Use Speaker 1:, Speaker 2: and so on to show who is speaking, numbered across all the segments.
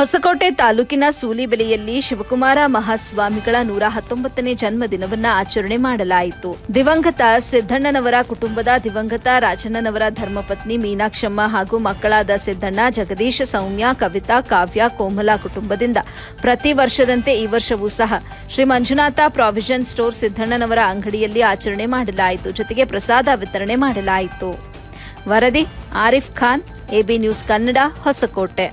Speaker 1: ಹೊಸಕೋಟೆ ತಾಲೂಕಿನ ಸೂಲಿಬೆಲೆಯಲ್ಲಿ ಶಿವಕುಮಾರ ಮಹಾಸ್ವಾಮಿಗಳ 119ನೇ ಜನ್ಮದಿನವನ್ನು ಆಚರಣೆ ಮಾಡಲಾಯಿತು. ದಿವಂಗತ ಸಿದ್ದಣ್ಣನವರ ಕುಟುಂಬದ ದಿವಂಗತ ರಾಜಣ್ಣನವರ ಧರ್ಮಪತ್ನಿ ಮೀನಾಕ್ಷಮ್ಮ ಹಾಗೂ ಮಕ್ಕಳಾದ ಸಿದ್ದಣ್ಣ, ಜಗದೀಶ, ಸೌಮ್ಯ, ಕವಿತಾ, ಕಾವ್ಯ, ಕೋಮಲ ಕುಟುಂಬದಿಂದ ಪ್ರತಿ ವರ್ಷದಂತೆ ಈ ವರ್ಷವೂ ಸಹ ಶ್ರೀ ಮಂಜುನಾಥ ಪ್ರಾವಿಷನ್ ಸ್ಟೋರ್ ಸಿದ್ದಣ್ಣನವರ ಅಂಗಡಿಯಲ್ಲಿ ಆಚರಣೆ ಮಾಡಲಾಯಿತು. ಜೊತೆಗೆ ಪ್ರಸಾದ ವಿತರಣೆ ಮಾಡಲಾಯಿತು. ವರದಿ ಆರಿಫ್ ಖಾನ್, ಎಬಿ ನ್ಯೂಸ್ ಕನ್ನಡ, ಹೊಸಕೋಟೆ.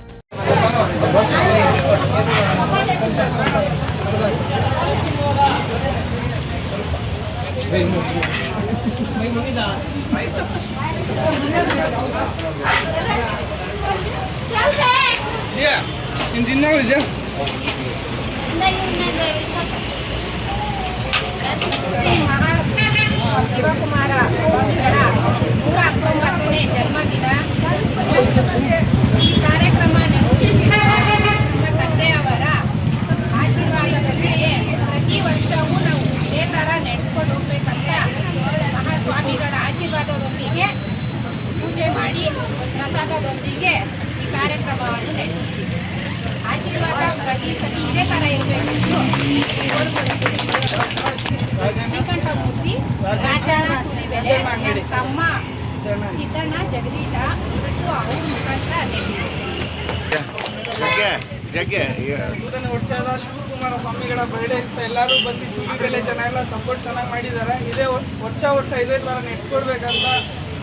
Speaker 2: ಶಿವಕುಮಾರ ಸ್ವಾಮಿಗಳ 119ನೇ ಜನ್ಮದಿನ. ಈ ಕಾರ್ಯಕ್ರಮ ನಡೆಸಿರುವ ನಮ್ಮ ತಂದೆಯವರ ಆಶೀರ್ವಾದದೊಂದಿಗೆ ಪ್ರತಿ ವರ್ಷವೂ ನಾವು ಇದೇ ಥರ ನಡೆಸ್ಕೊಂಡು ಹೋಗ್ಬೇಕಂತ ಮಹಾಸ್ವಾಮಿಗಳ ಆಶೀರ್ವಾದದೊಂದಿಗೆ ಪೂಜೆ ಮಾಡಿ ಪ್ರಸಾದದೊಂದಿಗೆ ಈ ಕಾರ್ಯಕ್ರಮವನ್ನು ನಡೆಸುತ್ತೀವಿ. ಆಶೀರ್ವಾದ ಪ್ರತಿ ಸತಿ ಇದೇ ಥರ ಇರಬೇಕೆಂದು ಶ್ರೀಕಂಠಮೂರ್ತಿ ರಾಜನ ಸೂಲಿಬೆಲೆ ನಮ್ಮ ತಮ್ಮ ಸಿದ್ದಣ್ಣ, ಜಗದೀಶ ಇವತ್ತು ಅವ್ರ ಮುಖಾಂತರ
Speaker 3: ವರ್ಷದ ಶಿವಕುಮಾರ ಸ್ವಾಮಿಗಳ ಬರ್ಡೇ ಎಲ್ಲರೂ ಬಂದು ಸೂಲಿಬೆಲೆ ಜನ ಎಲ್ಲ ಸಪೋರ್ಟ್ ಚೆನ್ನಾಗಿ ಮಾಡಿದ್ದಾರೆ. ಇದೇ ವರ್ಷ ಇದೇ ಥರ ನಡೆಸ್ಕೊಡ್ಬೇಕಂತ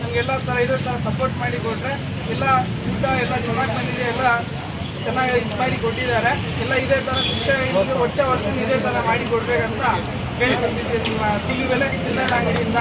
Speaker 3: ನಮಗೆಲ್ಲ ಥರ ಇದೇ ಥರ ಸಪೋರ್ಟ್ ಮಾಡಿ ಕೊಟ್ಟರೆ ಎಲ್ಲ ಊಟ ಎಲ್ಲ ಚೆನ್ನಾಗಿ ಬಂದಿದೆ, ಎಲ್ಲ ಚೆನ್ನಾಗಿ ಇದು ಮಾಡಿ ಕೊಟ್ಟಿದ್ದಾರೆ. ಎಲ್ಲ ಇದೇ ಥರ ವರ್ಷ ಇದೇ ಥರ ಮಾಡಿ ಕೊಡ್ಬೇಕಂತ ಕೇಳ್ಕೊಂಡಿದ್ದೀವಿ ನಿಮ್ಮ ಸೂಲಿಬೆಲೆ ಸಿದ್ದಣ್ಣ ಅಂಗಡಿಯಿಂದ.